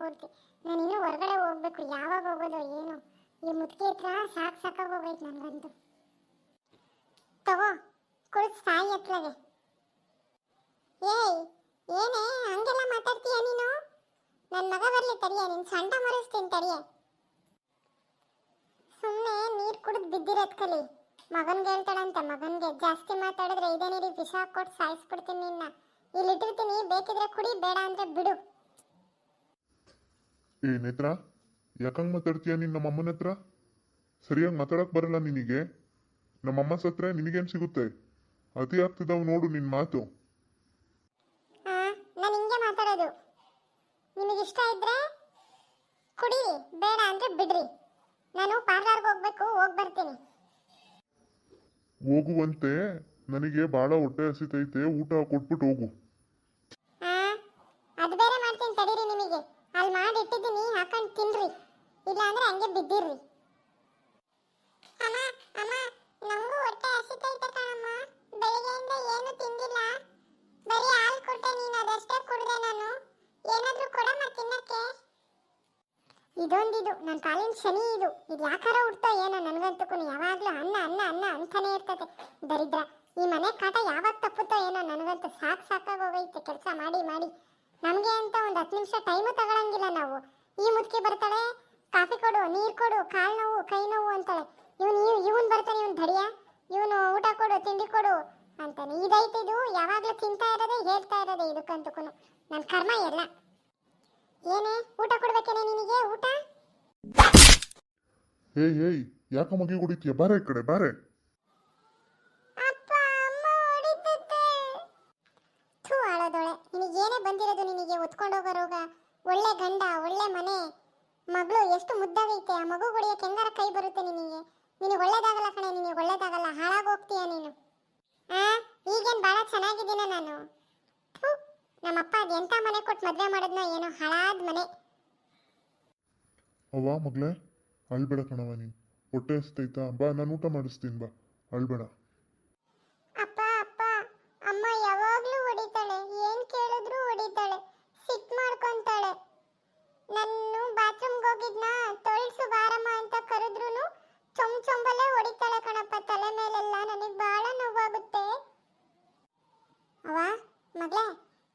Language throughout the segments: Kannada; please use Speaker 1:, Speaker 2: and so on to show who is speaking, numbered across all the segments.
Speaker 1: ಪೂರ್ತಿ. ನಾನು ಇನ್ನೂ ಹೊರಗಡೆ ಹೋಗ್ಬೇಕು, ಯಾವಾಗ ಹೋಗೋದು ಏನು. ಈ ಮುದುಕಿ ಹತ್ರ ಸಾಕಾಗಿ ಹೋಗೈತೆ ನನಗಂತೂ. ತಗೋ ಕುಳಿತು ಸಾಯಿ ಹತ್ಲಾಗೆ. ಏಯ್ ಏನೇ ಹಂಗೆಲ್ಲ ಮಾತಾಡ್ತೀಯ ನೀನು? ನನ್ನ ಮಗ ಬರಲಿ ತಡಿಯ, ನಿನ್ನ ಸೊಂಟ ಮರೆಸ್ತೀನಿ ತಡಿಯ. ಸುಮ್ಮನೆ ನೀರು ಕುಡಿದು ಬಿದ್ದಿರೋದು ಕಲಿ. ಮಗನ್ಗೆ ಹೇಳ್ತಾಳಂತೆ, ಮಗನ್ಗೆ ಜಾಸ್ತಿ ಮಾತಾಡಿದ್ರೆ ಇದೇ ನೀರಿಗೆ ವಿಷ ಹಾಕ್ಕೊಟ್ಟು ಸಾಯಿಸ್ಬಿಡ್ತೀನಿ ನಿನ್ನ. ಇಲ್ಲಿಟ್ಟಿರ್ತೀನಿ, ಬೇಕಿದ್ರೆ ಕುಡಿ, ಬೇಡ ಅಂದ್ರೆ ಬಿಡು.
Speaker 2: ಏ ನೇತ್ರ, ಯಾಕಂಗ್ ಮಾತಾಡ್ತೀಯ ನೀನು ನಮ್ಮಮ್ಮನ ಹತ್ರ? ಸರಿಯಾಗಿ ಮಾತಾಡಕ್ ಬರಲ್ಲ ನಿನಗೆ. ನಮ್ಮಮ್ಮ ಸತ್ರೆ ನಿನಗೇನು ಸಿಗುತ್ತೆ? ಅತಿ ಆಗ್ತಿದ್ದಾವ್ ನೋಡು ನಿನ್ನ ಮಾತು.
Speaker 1: ನಾನು ಹಿಂಗೆ ಮಾತಾಡೋದು. ನಿಮಗಿಷ್ಟ ಇದ್ರೆ ಕುಡೀರಿ, ಬೇಡ ಅಂದ್ರೆ ಬಿಡ್ರಿ. ನಾನು ಪಾರ್ಲರ್ಗೆ ಹೋಗ್ಬೇಕು, ಹೋಗಿ ಬರ್ತೀನಿ.
Speaker 2: ಹೋಗುವಂತೆ, ನನಗೆ ಭಾಳ ಹೊಟ್ಟೆ ಹಸಿತೈತೆ, ಊಟ ಕೊಟ್ಬಿಟ್ಟು ಹೋಗು.
Speaker 1: ಅದು ಬೇರೆ ಮಾಡ್ತೀನಿ ತಡೀರಿ. ನಿಮಗೆ ಅಲ್ಲಿ ಮಾಡಿ ಇಟ್ಟಿದ್ದೀನಿ, ಹಾಕೊಂಡು ತಿನ್ರಿ, ಇಲ್ಲ ಅಂದ್ರೆ ಹಂಗೆ ಬಿದ್ದಿರ್ರಿ. ಅಮ್ಮ ಅಮ್ಮ, ನಂಗೂ ಹೊಟ್ಟೆ ಹಸಿತೈತೆ ಕಣಮ್ಮ. ಬೆಳಿಗ್ಗೆಯಿಂದ ಏನು ತಿಂದಿಲ್ಲ, ಬರೀ ಹಾಲು ಕೊಟ್ಟೆ ನೀನು, ಅದಷ್ಟೇ ಕುಡ್ದೆ ನಾನು. ಏನಾದ್ರೂ ಕೊಡಮ್ಮ ತಿನ್ನಕ್ಕೆ. ಇದೊಂದಿದು ನನ್ನ ಕಾಲಿನ ಶನಿ. ಇದು ಯಾಕಾರ ಹುಡ್ತೋ ಏನೋ, ನನಗಂತೂ ಯಾವಾಗಲೂ ಅನ್ನ ಅನ್ನ ಅನ್ನ ಅಂತಾನೆ ಇರ್ತದೆ. ದರಿದ್ರ, ಈ ಮನೆ ಕಾಟ ಯಾವಾಗ ತಪ್ಪುತ್ತೋ ಏನೋ. ನನಗಂತೂ ಸಾಕಾಗಿ ಹೋಗೈತೆ ಕೆಲಸ ಮಾಡಿ ಮಾಡಿ. ನಮಗೆ ಅಂತ ಒಂದು 10 ನಿಮಿಷ ಟೈಮು ತಗೊಳಂಗಿಲ್ಲ ನಾವು. ಈ ಮುದುಕಿ ಬರ್ತಾಳೆ, ಕಾಫಿ ಕೊಡು, ನೀರು ಕೊಡು, ಕಾಲು ನೋವು ಕೈ ನೋವು ಅಂತಾಳೆ. ಇವನು ಬರ್ತಾನೆ, ಇವನು ಧಡಿಯ, ಇವನು ಊಟ ಕೊಡು, ತಿಂಡಿ ಕೊಡು ಅಂತಾನೆ. ಇದೈತೆ ಇದು, ಯಾವಾಗಲೂ ತಿಂತಾ ಇರೋದೇ, ಹೇಳ್ತಾ ಇರೋದೇ ಇದಕ್ಕಂತೂ ನನ್ನ ಕರ್ಮ ಎಲ್ಲ. ಏನೇ ಊಟ ಕೊಡ್ಬೇಕೇನೆ ನಿನಗೆ? ಊಟ
Speaker 2: ಏಯ್ ಯಾಕ ಮಗಿ ಹೊಡಿತೀಯ? ಬಾರೆ ಈ ಕಡೆ ಬಾರೆ.
Speaker 1: ಅಪ್ಪ ಅಮ್ಮ ಹೊಡಿತತ್ತೆ. ಥೂ ಆಳೋದೊಳೆ, ನಿನಗೆ ಏನೇ ಬಂದಿರೋದು? ನಿನಗೆ ಒತ್ಕೊಂಡು ಹೋಗೋ ರೋಗ. ಒಳ್ಳೆ ಗಂಡ, ಒಳ್ಳೆ ಮನೆ, ಮಗಳು ಎಷ್ಟು ಮುದ್ದಾಗೈತೆ. ಆ ಮಗು ಹೊಡಿಯೋಕೆ ಹೆಂಗಾರ ಕೈ ಬರುತ್ತೆ ನಿನಗೆ? ನಿನಗೆ ಒಳ್ಳೇದಾಗಲ್ಲ ಕಣೆ, ನಿನಗೆ ಒಳ್ಳೇದಾಗಲ್ಲ, ಹಾಳಾಗೋಗ್ತೀಯ ನೀನು. ಈಗೇನು ಭಾಳ ಚೆನ್ನಾಗಿದ್ದೀನ ನಾನು? ನಮ್ಮಪ್ಪ ಅದು ಎಂಥ ಮನೆ ಕೊಟ್ಟು ಮದುವೆ ಮಾಡಿದ್ನೋ ಏನೋ, ಹಾಳಾದ ಮನೆ.
Speaker 2: ಅವ್ವ ಮಗಳೇ, ಅಳ್ಬೇಡ ಕಣವ ನೀನು. ಹೊಟ್ಟೆ ಹಸ್ತೈತಾ? ಬಾ, ನಾನು ಊಟ ಮಾಡಿಸ್ತೀನಿ, ಬಾ, ಅಳ್ಬೇಡ.
Speaker 1: ಅಪ್ಪ ಅಪ್ಪ, ಅಮ್ಮ ಯಾವಾಗಲೂ ಹೊಡಿತಾಳೆ, ಏನು ಕೇಳಿದ್ರು ಹೊಡಿತಾಳೆ, ಸಿಟ್ಟು ಮಾಡ್ಕೊಂತಾಳೆ. ನಾನು ಬಾತ್ರೂಮ್ಗೆ ಹೋಗಿದ್ನ, ತೊಳ್ಸು ಬಾರಮ್ಮ ಅಂತ ಕರೆದ್ರೂ ಚೊಂಬಲ್ಲೇ ಹೊಡಿತಾಳೆ ಕಣಪ್ಪ, ತಲೆ ಮೇಲೆಲ್ಲ. ನನಗೆ ಭಾಳ ನೋವಾಗುತ್ತೆ. ಅವ್ವ ಮಗಳೇ,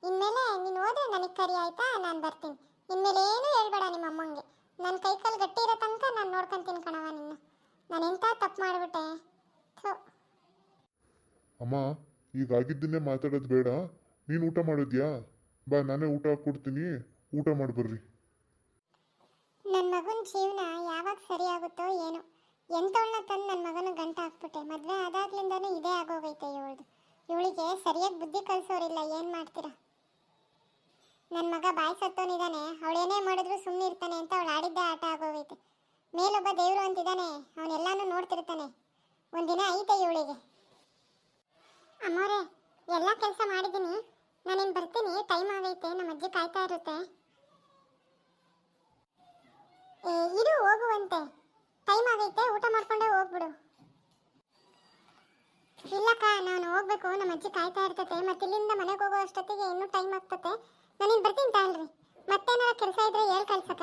Speaker 1: ಇನ್ಮೇಲೆ ನೀನು ಹೋದ್ರೆ ನನಗೆ ಕರಿ ಆಯ್ತಾ? ನಾನು ಬರ್ತೀನಿ. ಇನ್ಮೇಲೆ ಏನು ಹೇಳ್ಬೇಡ ನಿಮ್ಮ ಅಮ್ಮಂಗೆ. ನನ್ನ ಕೈ ಕಾಲು ಗಟ್ಟಿ ಇರೋ ತನಕ ನಾನು ನೋಡ್ಕೊಂತೀನಿ ಕಣವ ನಿನ್ನ. ನಾನು ಎಂಥ ತಪ್ಪು ಮಾಡಿಬಿಟ್ಟೆ.
Speaker 2: ಅಮ್ಮ, ಈಗ ಆಗಿದ್ದನ್ನೇ ಮಾತಾಡೋದು ಬೇಡ. ನೀನು ಊಟ ಮಾಡಿದ್ಯಾ? ಬಾ, ನಾನೇ ಊಟ ಕೊಡ್ತೀನಿ, ಊಟ ಮಾಡಿ ಬರ್ರಿ.
Speaker 1: ನನ್ನ ಮಗನ ಜೀವನ ಯಾವಾಗ ಸರಿ ಆಗುತ್ತೋ ಏನೋ. ಎಂಥವಳನ್ನ ತಂದು ನನ್ನ ಮಗನ ಗಂಟು ಹಾಕ್ಬಿಟ್ಟೆ. ಮದುವೆ ಆದಾಗ್ಲಿಂದನೂ ಇದೇ ಆಗೋಗೈತೆ ಇವಳದು. ಇವಳಿಗೆ ಸರಿಯಾಗಿ ಬುದ್ಧಿ ಕಲಿಸೋರಿಲ್ಲ, ಏನು ಮಾಡ್ತೀರಾ? ನನ್ನ ಮಗ ಬಾಯಿ ಸತ್ತೋನಿದ್ದಾನೆ, ಅವಳೇನೇ ಮಾಡಿದ್ರು ಸುಮ್ಮನೆ ಇರ್ತಾನೆ ಅಂತ ಅವಳು ಆಡಿದ್ದೇ ಆಟ ಆಗೋಗೈತೆ. ಮೇಲೊಬ್ಬ ದೇವರು ಅಂತಿದ್ದಾನೆ, ಅವನೆಲ್ಲಾನು ನೋಡ್ತಿರ್ತಾನೆ. ಒಂದಿನ ಐತೆ ಇವಳಿಗೆ. ಅಮ್ಮೋರೆ, ಎಲ್ಲ ಕೆಲಸ ಮಾಡಿದ್ದೀನಿ, ನಾನೇನು ಬರ್ತೀನಿ, ಟೈಮ್ ಆಗೈತೆ, ನಮ್ಮ ಅಜ್ಜಿ ಕಾಯ್ತಾ ಇರುತ್ತೆ. ಇರು, ಹೋಗುವಂತೆ, ಟೈಮ್ ಆಗೈತೆ, ಊಟ ಮಾಡ್ಕೊಂಡೇ ಹೋಗ್ಬಿಡು. ಇಲ್ಲಕ್ಕ, ನಾನು ಹೋಗ್ಬೇಕು, ನಮ್ಮ ಅಜ್ಜಿ ಕಾಯ್ತಾ ಇರ್ತತೆ. ಮತ್ತೆ ಇಲ್ಲಿಂದ ಮನೆಗೆ ಹೋಗೋ ಅಷ್ಟೊತ್ತಿಗೆ ಇನ್ನೂ ಟೈಮ್ ಆಗ್ತತೆ. ನಾನಿನ್ನು ಬರ್ತೀನಿ ತಾಳ್ರಿ. ಮತ್ತೇನಾರ ಕೆಲಸ ಇದ್ರೆ ಹೇಳಿ ಕಳ್ಸಕ್ಕ.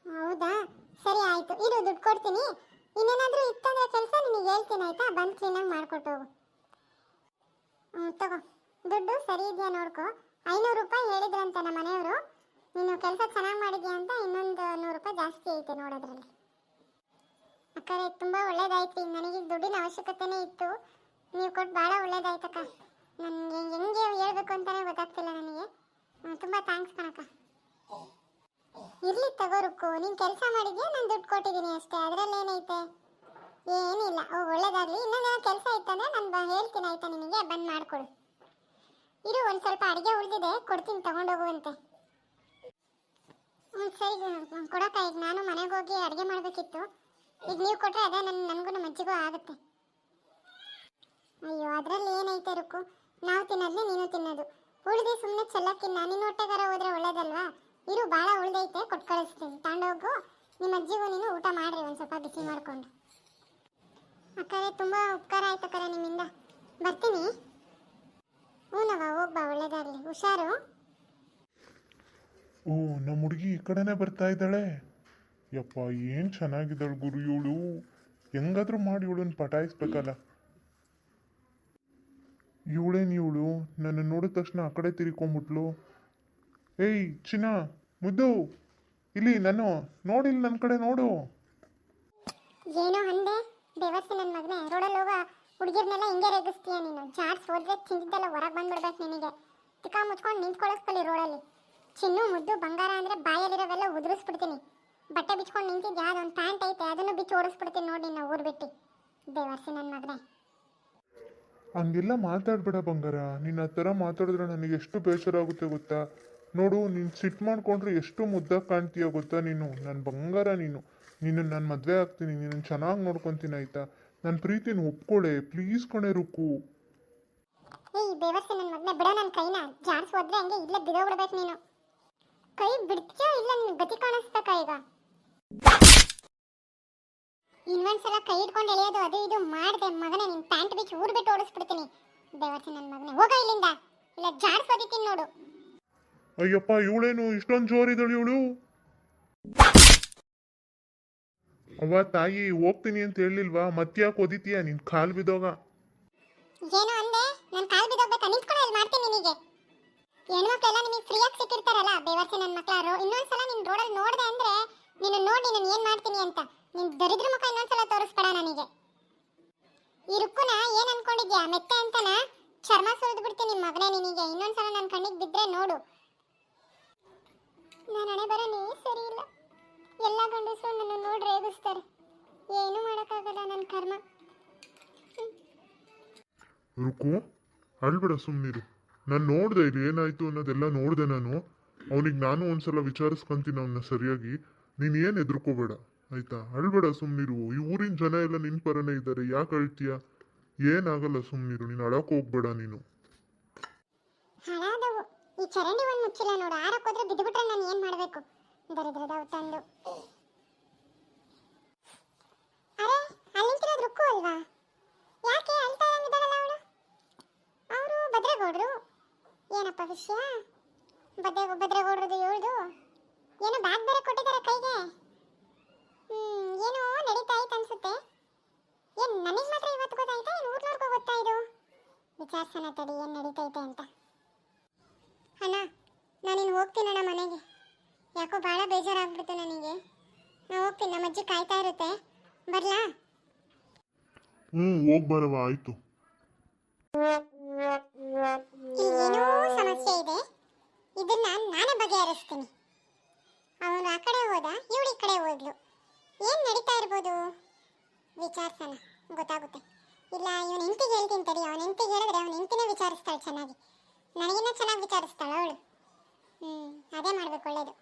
Speaker 1: ಹೌದಾ, ಸರಿ ಆಯಿತು, ಇರು, ದುಡ್ಡು ಕೊಡ್ತೀನಿ. ಇನ್ನೇನಾದರೂ ಇತ್ತಂದ್ರೆ ಕೆಲಸ ನಿನಗೆ ಹೇಳ್ತೀನಿ ಆಯಿತಾ? ಬಂದು ಕ್ಲೀನಾಗಿ ಮಾಡಿಕೊಟ್ಟು ಹೋಗು. ತಗೋ ದುಡ್ಡು, ಸರಿ ಇದೆಯಾ ನೋಡ್ಕೊ. 500 ರೂಪಾಯಿ ಹೇಳಿದ್ರಂತೆ ನಮ್ಮ ಮನೆಯವರು. ನೀನು ಕೆಲಸ ಚೆನ್ನಾಗಿ ಮಾಡಿದ್ಯಾ ಅಂತ ಇನ್ನೊಂದು 100 ರೂಪಾಯಿ ಜಾಸ್ತಿ ಐತೆ ನೋಡೋದ್ರಲ್ಲಿ. ಅಕ್ಕರೆ ತುಂಬ ಒಳ್ಳೇದಾಯ್ತು. ನನಗೆ ದುಡ್ಡಿನ ಅವಶ್ಯಕತೆನೇ ಇತ್ತು, ನೀವು ಕೊಟ್ಟು ಭಾಳ ಒಳ್ಳೇದಾಯ್ತಕ್ಕ. ನನಗೆ ಹೆಂಗೆ ಹೇಳ್ಬೇಕು ಅಂತಲೇ ಗೊತ್ತಾಗ್ತಿಲ್ಲ ನನಗೆ. ತುಂಬ ಥ್ಯಾಂಕ್ಸ್ ಕಣಕ್ಕ. ಇರ್ಲಿ ತಗೋ ರುಕ್ಕು, ನೀನು ಕೆಲಸ ಮಾಡಿದ್ಯಾ, ನಾನು ದುಡ್ಡು ಕೊಟ್ಟಿದ್ದೀನಿ ಅಷ್ಟೇ, ಅದರಲ್ಲಿ ಏನೈತೆ? ಏನಿಲ್ಲ. ಒಳ್ಳೇದಾಗಲಿ. ಇನ್ನೊಂದೇನೋ ಕೆಲಸ ಇತ್ತಂದರೆ ನಾನು ಹೇಳ್ತೀನಿ ಆಯಿತಾ ನಿನಗೆ, ಬಂದು ಮಾಡಿಕೊಡು. ಇರು, ಒಂದು ಸ್ವಲ್ಪ ಅಡುಗೆ ಉಳಿದಿದೆ, ಕೊಡ್ತೀನಿ, ತಗೊಂಡೋಗುವಂತೆ. ಸರಿ ಕೊಡಕ್ಕ. ಈಗ ನಾನು ಮನೆಗೆ ಹೋಗಿ ಅಡುಗೆ ಮಾಡಬೇಕಿತ್ತು. ಈಗ ನೀವು ಕೊಟ್ಟರೆ ಅದೇ ನನಗೂ ನಮ್ಮ ಅಜ್ಜಿಗೂ ಆಗುತ್ತೆ. ಅಯ್ಯೋ, ಅದರಲ್ಲಿ ಏನೈತೆ ರುಕ್ಕು, ನಾವು ತಿನ್ನೋದು ನೀನು ತಿನ್ನೋದು. ಉಳಿದು ಸುಮ್ಮನೆ ಚೆಲ್ಲಕ್ಕಿನ್ನ ನಿನ್ನ ಹೊಟ್ಟೆಗಾರ ಹೋದ್ರೆ ಒಳ್ಳೇದಲ್ವಾ? ಇರು, ಭಾಳ ಉಳ್ದೈತೆ, ಕೊಟ್ಟು ಕಳಿಸ್ತೀನಿ, ತಗೊಂಡೋಗು. ನಿಮ್ಮ ಅಜ್ಜಿಗೂ ನೀನು ಊಟ ಮಾಡಿರಿ ಒಂದು ಸ್ವಲ್ಪ ಬಿಸಿ ಮಾಡಿಕೊಂಡು. ಅಕ್ಕರೆ ತುಂಬ ಉಪಕಾರ ಆಯ್ತು ಅಕ್ಕರೆ ನಿಮ್ಮಿಂದ. ಬರ್ತೀನಿ. ಹ್ಞೂನವ, ಹೋಗ್ಬಾ, ಒಳ್ಳೇದಾಗಲಿ, ಹುಷಾರು.
Speaker 2: ಓ ನಮ್ಮ ಹುಡುಗಿ ಈ ಕಡೆನೇ ಬರ್ತಾ ಇದ್ದಾಳೆ. ಯಪ್ಪ ಏನು ಚೆನ್ನಾಗಿದ್ದಾಳು ಗುರು ಇವಳು. ಹೆಂಗಾದ್ರೂ ಮಾಡಿ ಇವಳನ್ನ ಪಟಾಯಿಸ್ಬೇಕಲ್ಲ. ಇವಳೇನು ಇವಳು ನನ್ನ ನೋಡಿದ ತಕ್ಷಣ ಆ ಕಡೆ ತಿರ್ಕೊಂಬಿಟ್ಲು. ಏಯ್ ಚಿನ್ನ ಮುದ್ದು, ಇಲ್ಲಿ ನಾನು ನೋಡಿಲ್ಲ, ನನ್ನ ಕಡೆ ನೋಡು.
Speaker 1: ಏನೋ ಅಂದೆ ದೇವರ್ಸಿ ನನ್ನ ಮಗನೇ. ರೋಡಲ್ಲಿ ಹೋಗ ಹುಡುಗಿರ್ನೆಲ್ಲ ಹಿಂಗೆ ರೇಗಿಸ್ತೀಯ ನೀನು. ಜಾಡ್ಸ್ ಹೋದ್ರೆ ತಿಂದಿದ್ದೆಲ್ಲ ಹೊರಗೆ ಬಂದ್ಬಿಡ್ಬೇಕು ನಿನಗೆ. ತಿಕ್ಕ ಮುಚ್ಕೊಂಡು ನಿಂತ್ಕೊಳ್ಳಿಸ್ಕೊಳ್ಳಿ ರೋಡಲ್ಲಿ. ಚಿನ್ನು ಮುದ್ದು ಬಂಗಾರ ಅಂದರೆ ಬಾಯಲ್ಲಿರೋವೆಲ್ಲ ಉದುರಿಸ್ಬಿಡ್ತೀನಿ. ಬಟ್ಟೆ ಬಿಚ್ಕೊಂಡು ನಿಂತಿದ್ದು ಯಾವ್ದು ಒಂದು ಪ್ಯಾಂಟ್ ಐತೆ ಅದನ್ನು ಬಿಚ್ಚಿ ಓಡಿಸ್ಬಿಡ್ತೀನಿ ನೋಡಿ ನಿನ್ನ ಊರು ಬಿಟ್ಟು. ದೇವರ್ಸಿ ನನ್ನ ಮಗನೇ.
Speaker 2: ಹಂಗೆಲ್ಲ ಮಾತಾಡ್ಬೇಡ ಬಂಗಾರ. ನೀನು ಆ ಥರ ಮಾತಾಡಿದ್ರೆ ನನಗೆ ಎಷ್ಟು ಬೇಸರ ಗೊತ್ತಾ. ನೋಡು ನೀನು ಸಿಟ್ಟು ಮಾಡ್ಕೊಂಡ್ರೆ ಎಷ್ಟು ಮುದ್ದಾಗಿ ಕಾಣ್ತೀಯ ಗೊತ್ತಾ ನೀನು. ನನ್ನ ಬಂಗಾರ ನೀನು. ನಾನು ಮದುವೆ ಆಗ್ತೀನಿ, ನೀನು ಚೆನ್ನಾಗಿ ನೋಡ್ಕೊತೀನಿ ಆಯ್ತಾ. ನನ್ನ ಪ್ರೀತಿನ ಒಪ್ಕೊಳ್ಳೆ ಪ್ಲೀಸ್ ಕಣೆ ರುಕ್ಕು.
Speaker 1: ಏಯ್ ದೇವರ್ಸಿ ನನ್ನ ಮಗನೇ ಬಿಡೋ ನನ್ನ ಕೈನ. ಜಾಡ್ಸ್ ಹೋದ್ರೆ ಹಂಗೆ ಇಲ್ಲೇ ಬಿದೋಗ್ಬಿಡ್ಬೇಕು ನೀನು. ಕೈ ಬಿಡ್ತೀಯೋ ಇಲ್ಲ ನಿನ್ ಗತಿ ಕಾಣಿಸ್ಬೇಕಾ ಈಗ. ಇನ್ನೊಂದ್ಸಲ ಕೈ ಹಿಡ್ಕೊಂಡು ಎಳೆಯೋದು ಅದು ಇದು ಮಾಡಿದೆ ಮಗನೇ ನಿನ್ ಪ್ಯಾಂಟ್ ಬಿಚ್ಚಿ ಊರು ಬಿಟ್ಟು ಓಡಿಸ್ಬಿಡ್ತೀನಿ. ದೇವರ್ಸಿ ನನ್ನ ಮಗನೇ ಹೋಗ ಇಲ್ಲಿಂದ, ಇಲ್ಲ ಜಾಡ್ಸ್ ಓದಿತೀನಿ ನೋಡು.
Speaker 2: ಅಯ್ಯಪ್ಪ ಇವಳೇನು ಇಷ್ಟೊಂದು ಜೋರಿದಳು ಇವಳು. ಅವ್ವ ತಾಯಿ ಹೋಗ್ತೀನಿ ಅಂತ ಹೇಳಿಲ್ವಾ, ಮತ್ತ್ಯಾಕೆ ಓದಿತೀಯ? ನಿನ್ ಕಾಲು ಬಿದ್ದೋಗ.
Speaker 1: ಏನೋ ಅಂದೆ, ನನ್ನ ಕಾಲು ಬಿದ್ದೋಗ್ಬೇಕಾ? ನಿಂತ್ಕೊಳ್ಳೋ ಇಲ್ಲಿ ಮಾಡ್ತೀನಿ ನಿನಗೆ. ಹೆಣ್ಮಕ್ಳೆಲ್ಲ ನಿಮಗೆ ಫ್ರೀಯಾಗಿ ಸಿಕ್ಕಿರ್ತಾರಲ್ಲ ದೇವರ್ಸಿ ನನ್ನ ಮಕ್ಕಳಾರು. ಇನ್ನೊಂದ್ಸಲ ನಿನ್ ರೋಡಲ್ಲಿ ನೋಡಿದೆ ಅಂದ್ರೆ ನೀನು ನೋಡಿ ನಾನು ಏನ್ ಮಾಡ್ತೀನಿ ಅಂತ. ನಿನ್ ದರಿದ್ರ ಮುಖ ಇನ್ನೊಂದ್ಸಲ ತೋರಿಸ್ಬೇಡ ನನಗೆ. ಈ ರುಕ್ಕುನ ಏನ್ ಅನ್ಕೊಂಡಿದ್ಯಾ ಮೆತ್ತೆ ಅಂತನ? ಚರ್ಮ ಸುರಿದು ಬಿಡ್ತೀನಿ ಮಗನೇ ನಿನಗೆ. ಇನ್ನೊಂದ್ಸಲ ನನ್ನ ಕಣ್ಣಿಗೆ ಬಿದ್ರೆ ನೋಡು. ನಾನು ಹಣೆ ಬರನೇ ಸರಿ ಇಲ್ಲ. ಎಲ್ಲ ಗಂಡಸರು ನನ್ನ ನೋಡಿ ರೇಗಿಸ್ತಾರೆ. ಏನು ಮಾಡೋಕ್ಕಾಗಲ್ಲ ನನ್ನ ಕರ್ಮ.
Speaker 2: ರುಕು ಅಳ್ಬೇಡ ಸುಮ್ಮನಿರು. ನಾನು ನೋಡಿದೆ ಇಲ್ಲಿ ಏನಾಯ್ತು ಅನ್ನೋದೆಲ್ಲ ನೋಡಿದೆ ನಾನು. ಅವನಿಗೆ ನಾನು ಒಂದ್ಸಲ ವಿಚಾರಿಸ್ಕೊಂತೀನಿ ಅವನ್ನ ಸರಿಯಾಗಿ. ನೀನು ಏನು ಹೆದರ್ಕೋಬೇಡ ಆಯ್ತಾ. ಅಳ್ಬೇಡ ಸುಮ್ಮನಿರು. ಈ ಊರಿನ ಜನ ಎಲ್ಲ ನಿನ್ನ ಪರನೇ ಇದ್ದಾರೆ. ಯಾಕೆ ಅಳ್ತೀಯ? ಏನಾಗಲ್ಲ ಸುಮ್ಮನಿರು. ನೀನು ಅಳಕ್ಕೆ ಹೋಗ್ಬೇಡ ನೀನು.
Speaker 1: ಹಾಳಾದವು ಈ ಚರಂಡಿ ಒಂದು ಮುಚ್ಚಿಲ್ಲ ನೋಡು. ಆರಕ್ಕೋದ್ರೆ ಬಿದ್ದುಬಿಟ್ರೆ ನಾನು ಏನು ಮಾಡಬೇಕು? ದರಿದ್ರದವು ತಂದು. ಅರೆ ಅಲ್ಲಿ ನಿಂತಿರೋದು ರುಕ್ಕು ಅಲ್ವಾ? ಯಾಕೆ ಅಳ್ತಾ ಇರಂಗಿದ್ದಾಳಲ್ಲ ಅವಳು? ಅವರು ಭದ್ರೇಗೌಡರು. ಏನಪ್ಪ ವಿಷಯ? ಭದ್ರೇಗೌಡರದು ಇವಳ್ದು ಏನೋ ಬ್ಯಾಗ್ ಬೇರೆ ಕೊಟ್ಟಿದ್ದಾರೆ ಕೈಗೆ. ಏನೋ ನಡೀತಾ ಇತ್ತು ಅನ್ಸುತ್ತೆ. ಏನು ನನಗೆ ಮಾತ್ರ ಇವತ್ತು ಗೊತ್ತಾಯ್ತಾ? ಏನು ಊರ್ನವ್ರಿಗೂ ಗೊತ್ತಾ ಇದು? ವಿಚಾರಿಸೋಣ ತಡಿ ಏನು ನಡೀತೈತೆ ಅಂತ. ಅಣ್ಣ ನಾನಿನ್ನು ಹೋಗ್ತೀನಣ್ಣ ಮನೆಗೆ. ಯಾಕೋ ಭಾಳ ಬೇಜಾರಾಗ್ಬಿಡ್ತು ನನಗೆ. ನಾನು ಹೋಗ್ತೀನಿ, ನಮ್ಮ ಅಜ್ಜಿ ಕಾಯ್ತಾ ಇರುತ್ತೆ. ಬರ್ಲಾ?
Speaker 2: ಹೋಗ್ಬರವ ಆಯ್ತು.
Speaker 1: ಏನೋ ಸಮಸ್ಯೆ ಇದೆ, ಇದನ್ನ ನಾನೇ ಬಗೆಹರಿಸ್ತೀನಿ. ಅವನು ಆ ಕಡೆ ಹೋದ, ಇವಳು ಈ ಕಡೆ ಹೋದ್ಲು. ಏನು ನಡೀತಾ ಇರ್ಬೋದು? ವಿಚಾರಿಸೋಣ, ಗೊತ್ತಾಗುತ್ತೆ. ಇಲ್ಲ ಇವನು ಹೆಂಡತಿಗೆ ಹೇಳ್ತೀನಿ ತಡಿ. ಅವನ ಹೆಂಡತಿಗೆ ಹೇಳಿದ್ರೆ ಅವನ ಹೆಂಡತಿನೇ ವಿಚಾರಿಸ್ತಾಳೆ ಚೆನ್ನಾಗಿ. ನನಗಿನ್ನ ಚೆನ್ನಾಗಿ ವಿಚಾರಿಸ್ತಾಳೆ ಅವಳು. ಅದೇ ಮಾಡ್ಬೇಕು, ಒಳ್ಳೇದು.